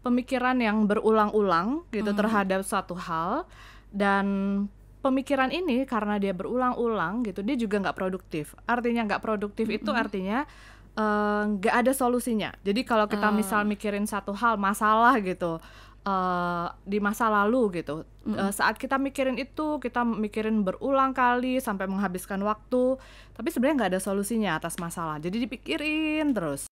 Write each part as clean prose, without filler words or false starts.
pemikiran yang berulang-ulang gitu terhadap suatu hal, dan pemikiran ini karena dia berulang-ulang gitu dia juga nggak produktif. Artinya nggak produktif itu artinya nggak ada solusinya. Jadi kalau kita misal mikirin satu hal masalah gitu di masa lalu gitu, saat kita mikirin itu kita mikirin berulang kali sampai menghabiskan waktu, tapi sebenarnya nggak ada solusinya atas masalah. Jadi dipikirin terus.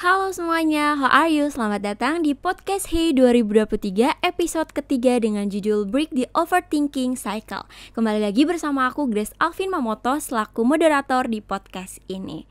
Halo semuanya, how are you? Selamat datang di podcast Hey 2023 episode ketiga dengan judul Break the Overthinking Cycle. Kembali lagi bersama aku Grace Alvin Mamoto selaku moderator di podcast ini.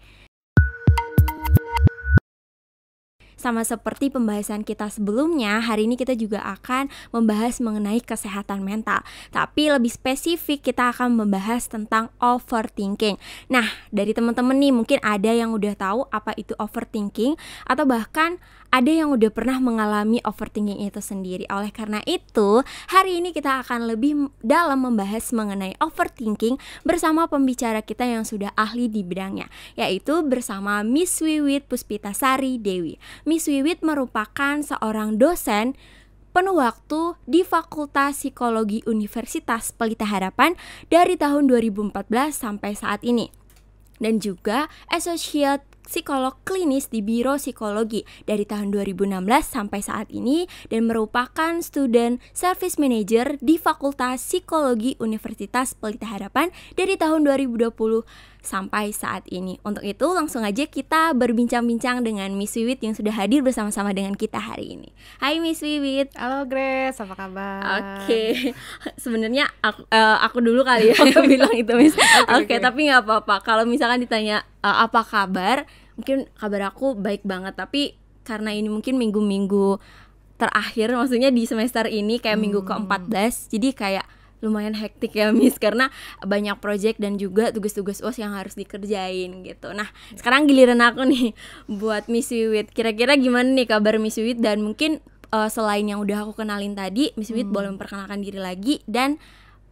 Sama seperti pembahasan kita sebelumnya, hari ini kita juga akan membahas mengenai kesehatan mental. Tapi lebih spesifik kita akan membahas tentang overthinking. Nah, dari teman-teman nih mungkin ada yang udah tahu apa itu overthinking, atau bahkan ada yang udah pernah mengalami overthinking itu sendiri. Oleh karena itu, hari ini kita akan lebih dalam membahas mengenai overthinking bersama pembicara kita yang sudah ahli di bidangnya, yaitu bersama Miss Wiwit Puspitasari Dewi. Miss Wiwit merupakan seorang dosen penuh waktu di Fakultas Psikologi Universitas Pelita Harapan dari tahun 2014 sampai saat ini, dan juga Associate Psikolog klinis di Biro Psikologi dari tahun 2016 sampai saat ini, dan merupakan Student Service Manager di Fakultas Psikologi Universitas Pelita Harapan dari tahun 2020 sampai saat ini. Untuk itu langsung aja kita berbincang-bincang dengan Miss Wiwit yang sudah hadir bersama-sama dengan kita hari ini. Hai Miss Wiwit. Halo Grace, apa kabar? Oke. Sebenarnya aku dulu kali ya yang bilang itu Miss. Oke, tapi nggak apa-apa. Kalau misalkan ditanya apa kabar, mungkin kabar aku baik banget. Tapi karena ini mungkin minggu-minggu terakhir, maksudnya di semester ini kayak minggu ke-14, jadi kayak lumayan hektik ya Miss, karena banyak project dan juga tugas-tugas UAS yang harus dikerjain gitu. Nah, sekarang giliran aku nih buat Miss Wiwit. Kira-kira gimana nih kabar Miss Wiwit? Dan mungkin selain yang udah aku kenalin tadi, Miss Wiwit boleh memperkenalkan diri lagi, dan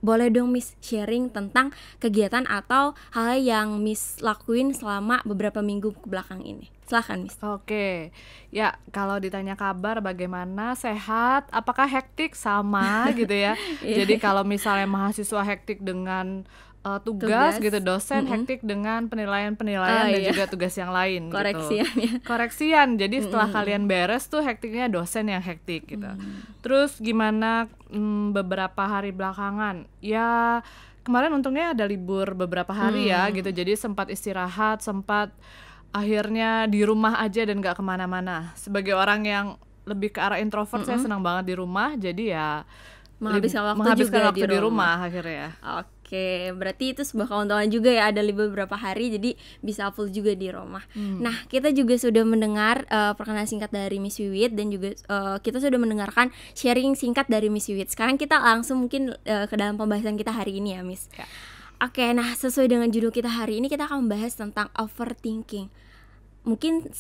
boleh dong Miss sharing tentang kegiatan atau hal yang Miss lakuin selama beberapa minggu kebelakang ini. Silahkan Miss. Oke, ya kalau ditanya kabar bagaimana, sehat, apakah hektik, sama gitu ya. Jadi kalau misalnya mahasiswa hektik dengan tugas gitu, dosen hektik dengan penilaian-penilaian dan juga tugas yang lain Koreksian gitu. Koreksian, jadi setelah kalian beres tuh hektiknya dosen yang hektik gitu. Terus gimana beberapa hari belakangan? Ya kemarin untungnya ada libur beberapa hari ya gitu, jadi sempat istirahat, sempat akhirnya di rumah aja dan gak kemana-mana. Sebagai orang yang lebih ke arah introvert, saya senang banget di rumah, jadi ya menghabiskan waktu di rumah akhirnya. Oke, berarti itu sebuah keuntungan juga ya, ada libur beberapa hari jadi bisa full juga di rumah. Nah, kita juga sudah mendengar perkenalan singkat dari Miss Wiwit, dan juga kita sudah mendengarkan sharing singkat dari Miss Wiwit. Sekarang kita langsung mungkin ke dalam pembahasan kita hari ini ya Miss. Ya. Oke, nah sesuai dengan judul kita hari ini, kita akan membahas tentang overthinking. Mungkin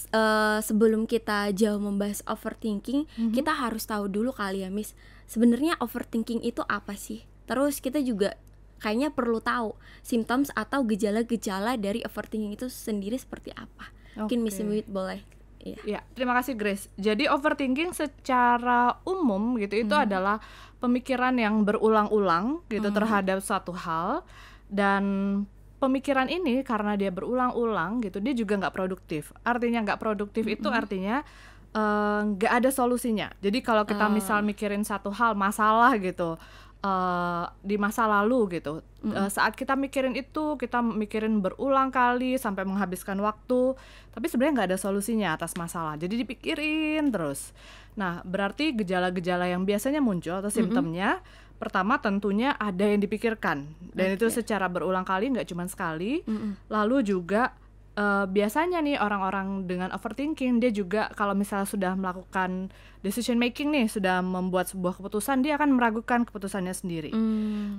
sebelum kita jauh membahas overthinking, kita harus tahu dulu kali ya Miss, sebenarnya overthinking itu apa sih? Terus kita juga kayaknya perlu tahu symptoms atau gejala-gejala dari overthinking itu sendiri seperti apa. Mungkin Miss Wiwit boleh. Ya, terima kasih Grace. Jadi overthinking secara umum gitu itu adalah pemikiran yang berulang-ulang gitu terhadap suatu hal, dan pemikiran ini karena dia berulang-ulang gitu dia juga nggak produktif. Artinya nggak produktif itu artinya nggak ada solusinya. Jadi kalau kita misal mikirin satu hal masalah gitu di masa lalu gitu, saat kita mikirin itu kita mikirin berulang kali sampai menghabiskan waktu, tapi sebenarnya nggak ada solusinya atas masalah. Jadi dipikirin terus. Nah, berarti gejala-gejala yang biasanya muncul atau simptomnya, pertama tentunya ada yang dipikirkan, dan itu secara berulang kali, nggak cuma sekali. Lalu juga biasanya nih orang-orang dengan overthinking, dia juga kalau misalnya sudah melakukan decision making nih, sudah membuat sebuah keputusan, dia akan meragukan keputusannya sendiri.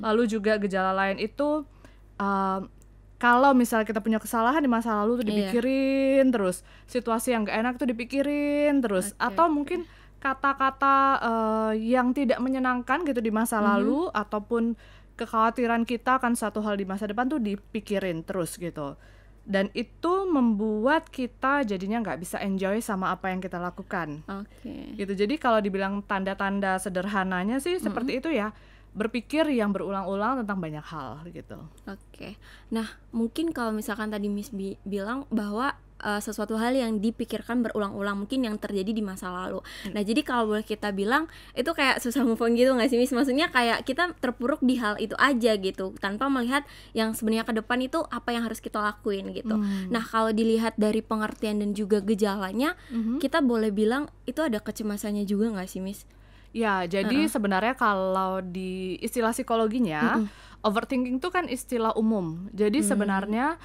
Lalu juga gejala lain itu kalau misalnya kita punya kesalahan di masa lalu tuh dipikirin terus, situasi yang gak enak tuh dipikirin terus, atau mungkin kata-kata yang tidak menyenangkan gitu di masa lalu, ataupun kekhawatiran kita akan suatu hal di masa depan tuh dipikirin terus gitu. dan itu membuat kita jadinya nggak bisa enjoy sama apa yang kita lakukan. Gitu. Jadi kalau dibilang tanda-tanda sederhananya sih seperti itu ya, berpikir yang berulang-ulang tentang banyak hal gitu. Nah mungkin kalau misalkan tadi Miss bilang bahwa sesuatu hal yang dipikirkan berulang-ulang, mungkin yang terjadi di masa lalu. Nah jadi kalau boleh kita bilang itu kayak susah move on gitu nggak sih Miss? Maksudnya kayak kita terpuruk di hal itu aja gitu, tanpa melihat yang sebenarnya ke depan itu apa yang harus kita lakuin gitu. Nah kalau dilihat dari pengertian dan juga gejalanya, kita boleh bilang itu ada kecemasannya juga nggak sih Miss? Ya, jadi sebenarnya kalau di istilah psikologinya, overthinking itu kan istilah umum. Jadi sebenarnya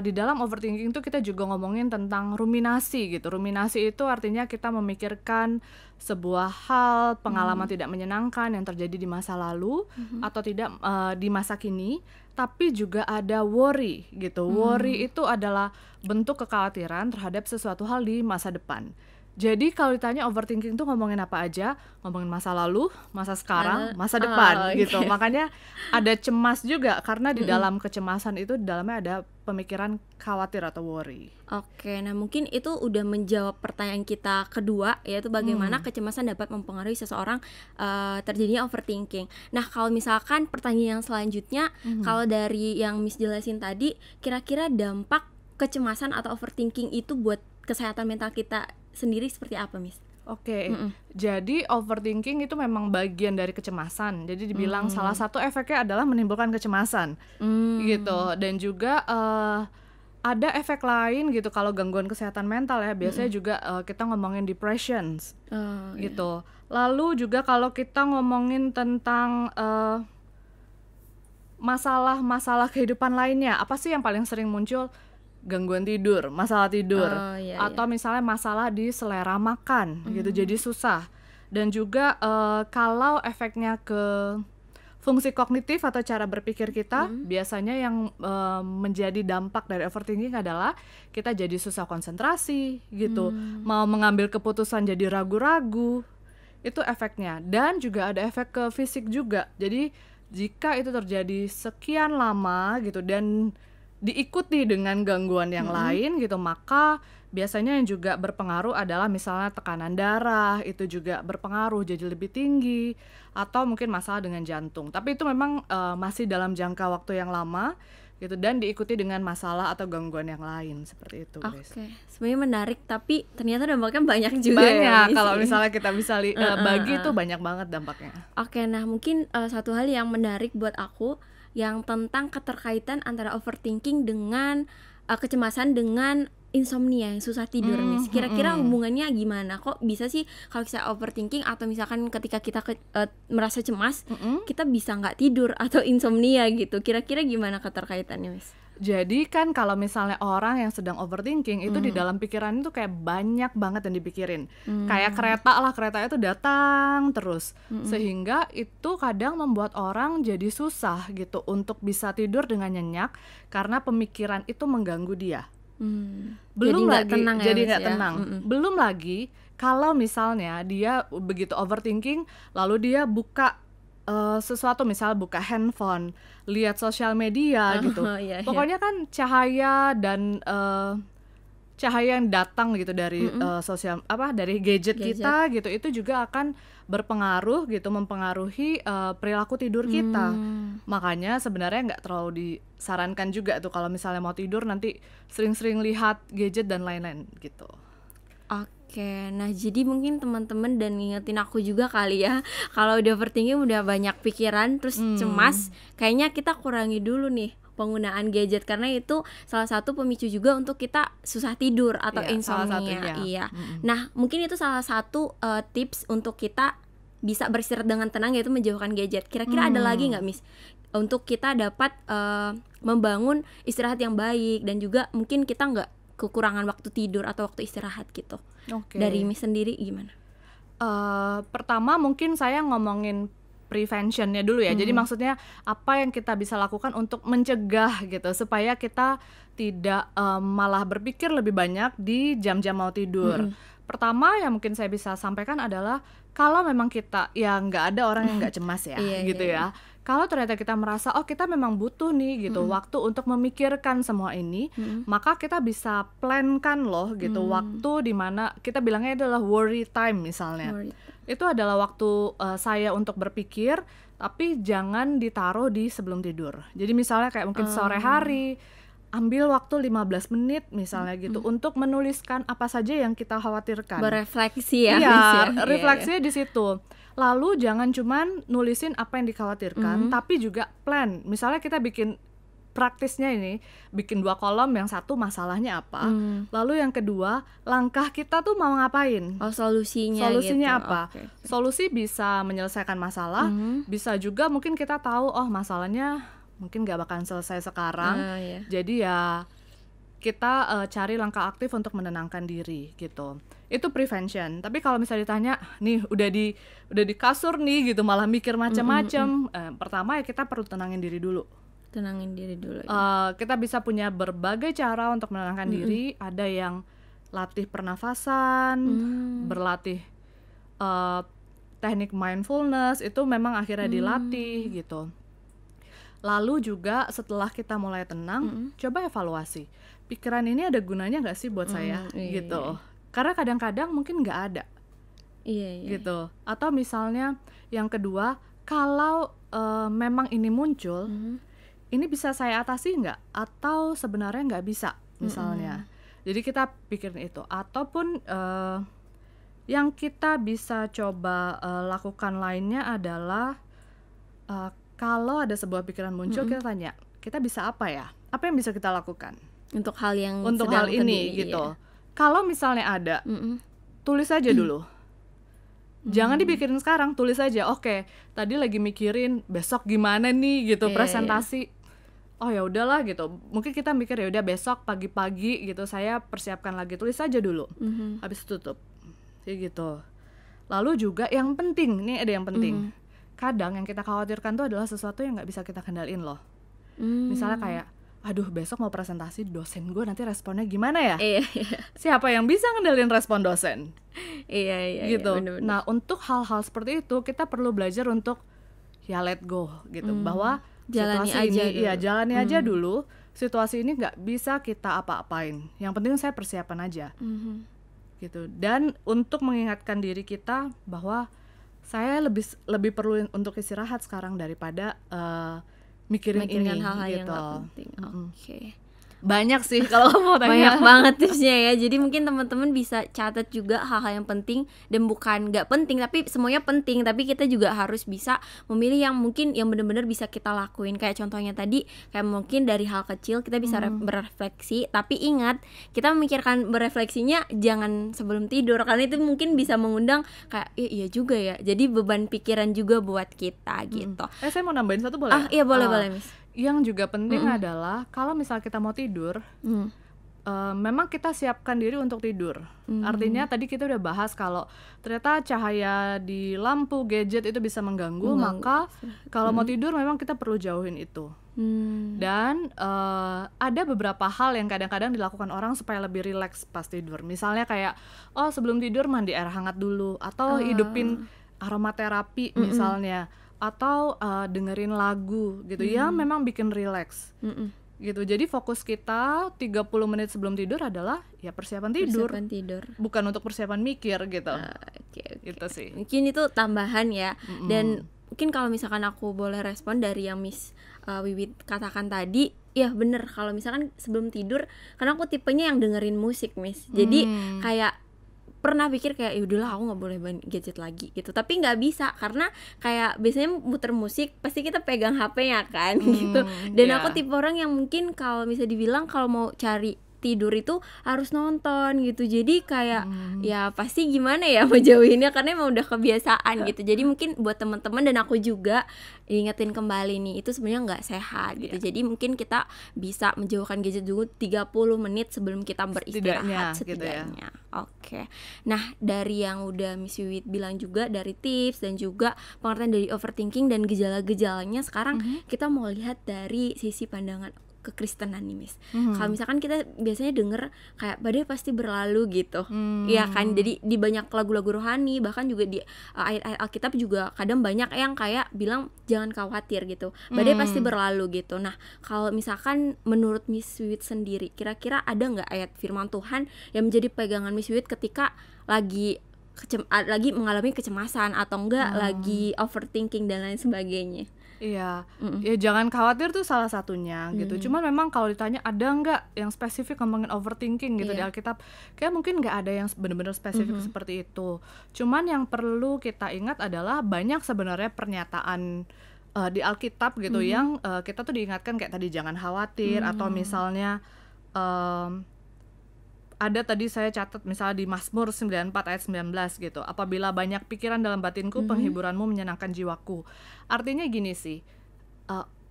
di dalam overthinking itu kita juga ngomongin tentang ruminasi gitu. Ruminasi itu artinya kita memikirkan sebuah hal, pengalaman tidak menyenangkan yang terjadi di masa lalu atau tidak di masa kini, tapi juga ada worry gitu. Worry itu adalah bentuk kekhawatiran terhadap sesuatu hal di masa depan. Jadi kalau ditanya overthinking tuh ngomongin apa aja, ngomongin masa lalu, masa sekarang, masa depan gitu. Makanya ada cemas juga karena di dalam kecemasan itu di dalamnya ada pemikiran khawatir atau worry. Nah mungkin itu udah menjawab pertanyaan kita kedua, yaitu bagaimana kecemasan dapat mempengaruhi seseorang terjadinya overthinking. Nah kalau misalkan pertanyaan yang selanjutnya, kalau dari yang Miss jelasin tadi, kira-kira dampak kecemasan atau overthinking itu buat kesehatan mental kita sendiri seperti apa, Miss? Jadi overthinking itu memang bagian dari kecemasan. Jadi dibilang salah satu efeknya adalah menimbulkan kecemasan, gitu. Dan juga ada efek lain gitu kalau gangguan kesehatan mental ya. Biasanya juga kita ngomongin depressions, gitu. Lalu juga kalau kita ngomongin tentang masalah-masalah kehidupan lainnya, apa sih yang paling sering muncul? Gangguan tidur, masalah tidur, atau misalnya masalah di selera makan gitu, jadi susah. Dan juga kalau efeknya ke fungsi kognitif atau cara berpikir kita, biasanya yang menjadi dampak dari overthinking adalah kita jadi susah konsentrasi gitu, mau mengambil keputusan jadi ragu-ragu, itu efeknya. Dan juga ada efek ke fisik juga. Jadi jika itu terjadi sekian lama gitu dan diikuti dengan gangguan yang lain gitu, maka biasanya yang juga berpengaruh adalah misalnya tekanan darah, itu juga berpengaruh jadi lebih tinggi, atau mungkin masalah dengan jantung. Tapi itu memang masih dalam jangka waktu yang lama gitu, dan diikuti dengan masalah atau gangguan yang lain seperti itu. Sebenarnya menarik, tapi ternyata dampaknya banyak juga. Banyak, kalau misalnya kita bisa bagi itu banyak banget dampaknya. Nah mungkin satu hal yang menarik buat aku yang tentang keterkaitan antara overthinking dengan kecemasan dengan insomnia, yang susah tidur nih. Kira-kira hubungannya gimana? Kok bisa sih kalau kita overthinking atau misalkan ketika kita merasa cemas, kita bisa nggak tidur atau insomnia gitu? Kira-kira gimana keterkaitannya, Miss? Jadi kan kalau misalnya orang yang sedang overthinking itu di dalam pikiran itu kayak banyak banget yang dipikirin, kayak kereta itu datang terus, sehingga itu kadang membuat orang jadi susah gitu untuk bisa tidur dengan nyenyak karena pemikiran itu mengganggu dia. Belum lagi jadi nggak tenang. Belum lagi kalau misalnya dia begitu overthinking lalu dia buka sesuatu, misal buka handphone, lihat sosial media gitu. Pokoknya kan cahaya dan cahaya yang datang gitu dari dari gadget kita gitu, itu juga akan berpengaruh gitu, mempengaruhi perilaku tidur kita. Makanya sebenarnya nggak terlalu disarankan juga tuh kalau misalnya mau tidur nanti sering-sering lihat gadget dan lain-lain gitu. Nah jadi mungkin teman-teman dan ngingetin aku juga kali ya, kalau udah overthinking udah banyak pikiran terus cemas, kayaknya kita kurangi dulu nih penggunaan gadget, karena itu salah satu pemicu juga untuk kita susah tidur atau insomnia. Nah mungkin itu salah satu tips untuk kita bisa beristirahat dengan tenang, yaitu menjauhkan gadget. Kira-kira ada lagi nggak, Miss, untuk kita dapat membangun istirahat yang baik dan juga mungkin kita nggak kekurangan waktu tidur atau waktu istirahat gitu? Dari Miss sendiri gimana? Pertama mungkin saya ngomongin preventionnya dulu ya. Jadi maksudnya apa yang kita bisa lakukan untuk mencegah gitu, supaya kita tidak malah berpikir lebih banyak di jam-jam mau tidur. Pertama yang mungkin saya bisa sampaikan adalah kalau memang kita, ya nggak ada orang yang nggak cemas ya, gitu ya. Kalau ternyata kita merasa kita memang butuh nih gitu waktu untuk memikirkan semua ini, maka kita bisa plankan loh gitu waktu dimana kita bilangnya adalah worry time misalnya. Itu adalah waktu saya untuk berpikir, tapi jangan ditaruh di sebelum tidur. Jadi misalnya kayak mungkin sore hari, ambil waktu 15 menit misalnya gitu untuk menuliskan apa saja yang kita khawatirkan. Berefleksi ya. Iya, refleksinya di situ. Lalu jangan cuman nulisin apa yang dikhawatirkan, tapi juga plan. Misalnya kita bikin praktisnya ini, bikin 2 kolom, yang satu masalahnya apa, lalu yang kedua langkah kita tuh mau ngapain. Solusinya gitu. Apa? Okay. Solusi bisa menyelesaikan masalah, bisa juga mungkin kita tahu masalahnya mungkin gak bakalan selesai sekarang, jadi ya kita cari langkah aktif untuk menenangkan diri gitu. Itu prevention. Tapi kalau misalnya ditanya, nih udah di kasur nih gitu malah mikir macam-macam, pertama ya kita perlu tenangin diri dulu. Kita bisa punya berbagai cara untuk menenangkan diri. Ada yang latih pernafasan, berlatih teknik mindfulness, itu memang akhirnya dilatih gitu. Lalu juga setelah kita mulai tenang, coba evaluasi. Pikiran ini ada gunanya nggak sih buat saya gitu. Karena kadang-kadang mungkin nggak ada. Gitu. Atau misalnya yang kedua, kalau memang ini muncul, ini bisa saya atasi nggak? Atau sebenarnya nggak bisa misalnya. Jadi kita pikirin itu. Ataupun yang kita bisa coba lakukan lainnya adalah kalau ada sebuah pikiran muncul, kita tanya, kita bisa apa ya? Apa yang bisa kita lakukan? Untuk hal yang untuk hal ini gitu. Kalau misalnya ada, tulis aja dulu. Jangan dipikirin sekarang, tulis aja. Oke, tadi lagi mikirin besok gimana nih gitu, presentasi. Oh ya udahlah gitu. Mungkin kita mikir ya udah besok pagi-pagi gitu saya persiapkan lagi, tulis aja dulu. Habis tutup. Kayak gitu. Lalu juga yang penting, nih ada yang penting. Kadang yang kita khawatirkan tuh adalah sesuatu yang nggak bisa kita kendaliin loh. Misalnya kayak, aduh besok mau presentasi dosen gue nanti responnya gimana ya? Siapa yang bisa ngendalin respon dosen? Gitu. Bener-bener. Nah untuk hal-hal seperti itu kita perlu belajar untuk ya let go gitu, bahwa jalani situasi aja ini dulu. jalani aja dulu. Situasi ini nggak bisa kita apa-apain. Yang penting saya persiapan aja. Gitu. Dan untuk mengingatkan diri kita bahwa saya lebih perlu untuk istirahat sekarang daripada mikirin ini hal-hal gitu. yang gak penting. Oke. Banyak sih kalau mau tanya. Banyak banget tipsnya ya. Jadi mungkin teman-teman bisa catat juga hal-hal yang penting dan bukan nggak penting tapi semuanya penting. Tapi kita juga harus bisa memilih yang mungkin yang benar-benar bisa kita lakuin. Kayak contohnya tadi, kayak mungkin dari hal kecil kita bisa berefleksi. Tapi ingat, kita memikirkan berefleksinya jangan sebelum tidur karena itu mungkin bisa mengundang kayak iya juga ya. Jadi beban pikiran juga buat kita gitu. Saya mau nambahin satu boleh? Iya boleh Miss. Yang juga penting adalah kalau misal kita mau tidur, memang kita siapkan diri untuk tidur. Artinya tadi kita udah bahas kalau ternyata cahaya di lampu gadget itu bisa mengganggu. Maka kalau mau tidur memang kita perlu jauhin itu. Dan ada beberapa hal yang kadang-kadang dilakukan orang supaya lebih rileks pas tidur. Misalnya kayak sebelum tidur mandi air hangat dulu, atau hidupin aromaterapi misalnya, atau dengerin lagu gitu ya, memang bikin rileks gitu. Jadi fokus kita 30 menit sebelum tidur adalah ya persiapan tidur. Bukan untuk persiapan mikir gitu. Gitu sih. Mungkin itu tambahan ya. Dan mungkin kalau misalkan aku boleh respon dari yang Miss Wiwit katakan tadi, ya bener, kalau misalkan sebelum tidur, karena aku tipenya yang dengerin musik Miss. Jadi kayak pernah pikir kayak yaudahlah aku nggak boleh main gadget lagi gitu, tapi nggak bisa karena kayak biasanya muter musik pasti kita pegang HP-nya kan gitu. Dan aku tipe orang yang mungkin kalau bisa dibilang kalau mau cari tidur itu harus nonton gitu. Jadi kayak ya pasti gimana ya menjauhinnya karena emang udah kebiasaan gitu. Jadi mungkin buat teman-teman dan aku juga ingetin kembali nih, itu sebenarnya nggak sehat gitu. Jadi mungkin kita bisa menjauhkan gadget dulu 30 menit sebelum kita beristirahat setidaknya. Oke. Nah, dari yang udah Miss Wiwit bilang juga dari tips dan juga pengertian dari overthinking dan gejala-gejalanya, sekarang kita mau lihat dari sisi pandangan kekristenan nih Miss. Kalau misalkan kita biasanya denger kayak badai pasti berlalu gitu, ya kan. Jadi di banyak lagu-lagu rohani, bahkan juga di ayat-ayat Alkitab juga kadang banyak yang kayak bilang jangan khawatir gitu, badai pasti berlalu gitu. Nah kalau misalkan menurut Miss Wiwit sendiri, kira-kira ada nggak ayat firman Tuhan yang menjadi pegangan Miss Wiwit ketika lagi mengalami kecemasan atau enggak lagi overthinking dan lain sebagainya? Iya, ya jangan khawatir tuh salah satunya gitu. Cuman memang kalau ditanya ada nggak yang spesifik ngomongin overthinking gitu di Alkitab, kayak mungkin nggak ada yang benar-benar spesifik seperti itu. Cuman yang perlu kita ingat adalah banyak sebenarnya pernyataan di Alkitab gitu yang kita tuh diingatkan kayak tadi jangan khawatir, atau misalnya ada tadi saya catat misalnya di Mazmur 94 ayat 19 gitu. Apabila banyak pikiran dalam batinku, penghiburanmu menyenangkan jiwaku. Artinya gini sih,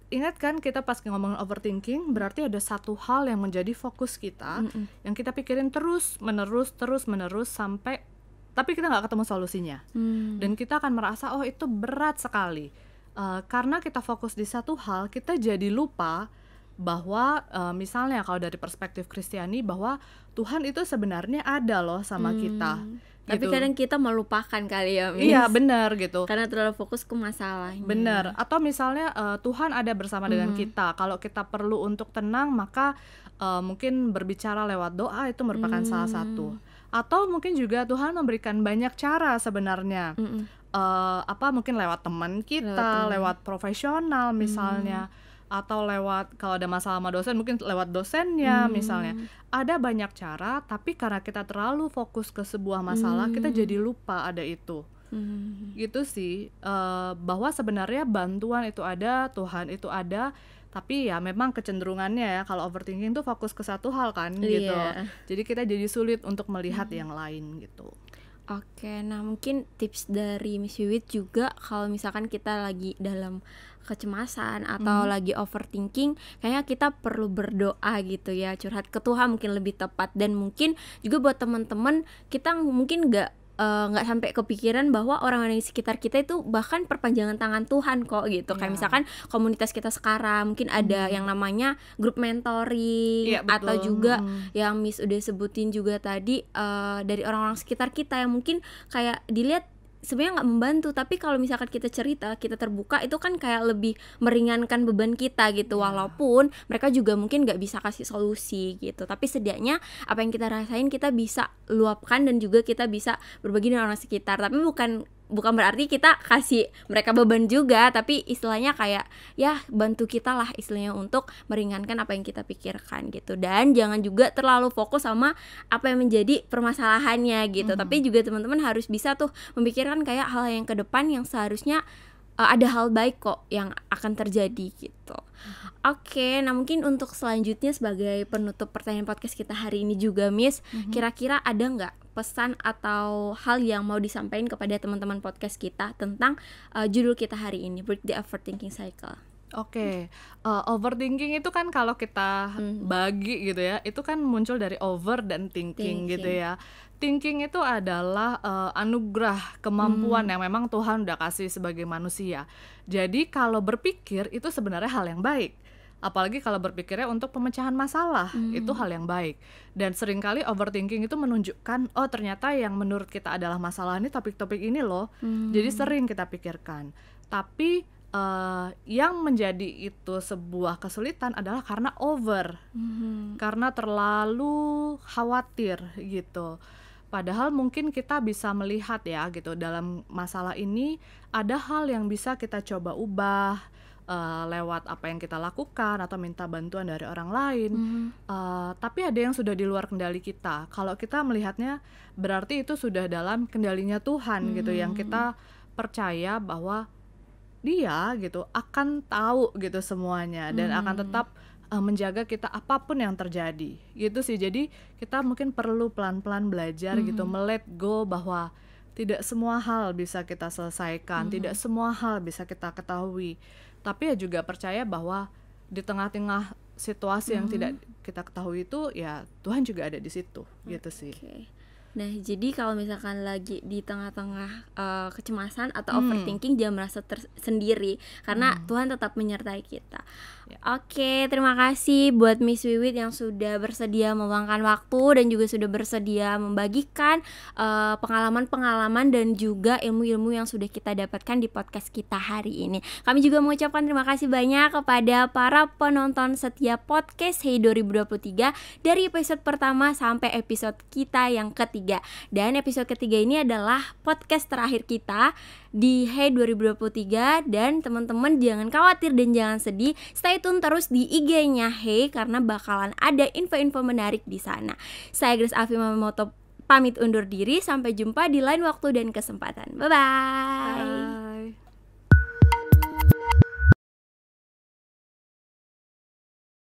ingat kan kita pas ngomongin overthinking, berarti ada satu hal yang menjadi fokus kita, yang kita pikirin terus menerus sampai, tapi kita nggak ketemu solusinya. Dan kita akan merasa oh itu berat sekali. Karena kita fokus di satu hal, kita jadi lupa bahwa misalnya kalau dari perspektif Kristiani, bahwa Tuhan itu sebenarnya ada loh sama kita. Tapi gitu. kadang kita melupakan kali ya, Miss. Iya benar gitu. Karena terlalu fokus ke masalahnya. Benar. Atau misalnya Tuhan ada bersama dengan kita. Kalau kita perlu untuk tenang, maka mungkin berbicara lewat doa itu merupakan salah satu. Atau mungkin juga Tuhan memberikan banyak cara sebenarnya. Mungkin lewat teman kita, lewat profesional misalnya. Atau lewat, kalau ada masalah sama dosen mungkin lewat dosennya misalnya. Ada banyak cara, tapi karena kita terlalu fokus ke sebuah masalah, kita jadi lupa ada itu. Gitu sih, bahwa sebenarnya bantuan itu ada, Tuhan itu ada, tapi ya memang kecenderungannya ya kalau overthinking tuh fokus ke satu hal kan gitu. Jadi kita jadi sulit untuk melihat yang lain gitu. Oke, nah mungkin tips dari Miss Wiwit juga kalau misalkan kita lagi dalam kecemasan atau lagi overthinking, kayaknya kita perlu berdoa gitu ya, curhat ke Tuhan mungkin lebih tepat. Dan mungkin juga buat teman-teman, kita mungkin nggak sampai kepikiran bahwa orang-orang di sekitar kita itu bahkan perpanjangan tangan Tuhan kok gitu. Kayak misalkan komunitas kita sekarang mungkin ada yang namanya grup mentoring, atau juga yang Miss udah sebutin juga tadi dari orang-orang sekitar kita yang mungkin kayak dilihat sebenarnya nggak membantu, tapi kalau misalkan kita cerita, kita terbuka, itu kan kayak lebih meringankan beban kita gitu. Walaupun mereka juga mungkin nggak bisa kasih solusi gitu, tapi setidaknya apa yang kita rasain kita bisa luapkan dan juga kita bisa berbagi dengan orang sekitar. Tapi bukan berarti kita kasih mereka beban juga, tapi istilahnya kayak ya bantu kita lah istilahnya untuk meringankan apa yang kita pikirkan gitu. Dan jangan juga terlalu fokus sama apa yang menjadi permasalahannya gitu. Tapi juga teman-teman harus bisa tuh memikirkan kayak hal yang ke depan yang seharusnya ada hal baik kok yang akan terjadi gitu. Oke, nah mungkin untuk selanjutnya sebagai penutup pertanyaan podcast kita hari ini juga Miss, kira-kira ada nggak pesan atau hal yang mau disampaikan kepada teman-teman podcast kita tentang judul kita hari ini, Break the Overthinking Cycle? Oke, overthinking itu kan kalau kita bagi gitu ya, itu kan muncul dari over dan thinking gitu ya. Thinking itu adalah anugerah, kemampuan yang memang Tuhan udah kasih sebagai manusia. Jadi kalau berpikir itu sebenarnya hal yang baik. Apalagi kalau berpikirnya untuk pemecahan masalah, itu hal yang baik. Dan seringkali overthinking itu menunjukkan, oh ternyata yang menurut kita adalah masalah ini topik-topik ini loh. Jadi sering kita pikirkan. Tapi yang menjadi itu sebuah kesulitan adalah karena over, karena terlalu khawatir gitu. Padahal mungkin kita bisa melihat ya gitu, dalam masalah ini ada hal yang bisa kita coba ubah lewat apa yang kita lakukan atau minta bantuan dari orang lain. Tapi ada yang sudah di luar kendali kita. Kalau kita melihatnya berarti itu sudah dalam kendalinya Tuhan gitu, yang kita percaya bahwa Dia gitu akan tahu gitu semuanya dan akan tetap menjaga kita apapun yang terjadi gitu sih. Jadi kita mungkin perlu pelan-pelan belajar gitu, let go bahwa tidak semua hal bisa kita selesaikan, tidak semua hal bisa kita ketahui. Tapi ya juga percaya bahwa di tengah-tengah situasi yang tidak kita ketahui itu ya Tuhan juga ada di situ gitu sih. Nah, jadi kalau misalkan lagi di tengah-tengah kecemasan atau overthinking, jangan merasa sendiri karena Tuhan tetap menyertai kita. Oke, terima kasih buat Miss Wiwit yang sudah bersedia meluangkan waktu dan juga sudah bersedia membagikan pengalaman-pengalaman dan juga ilmu-ilmu yang sudah kita dapatkan di podcast kita hari ini. Kami juga mengucapkan terima kasih banyak kepada para penonton setiap podcast Hey 2023 dari episode pertama sampai episode kita yang ketiga. Dan episode ketiga ini adalah podcast terakhir kita di Hey 2023, dan teman-teman jangan khawatir dan jangan sedih, stay tune terus di IG-nya Hey karena bakalan ada info-info menarik di sana. Saya Grace Afi Mamamoto pamit undur diri, sampai jumpa di lain waktu dan kesempatan. Bye bye.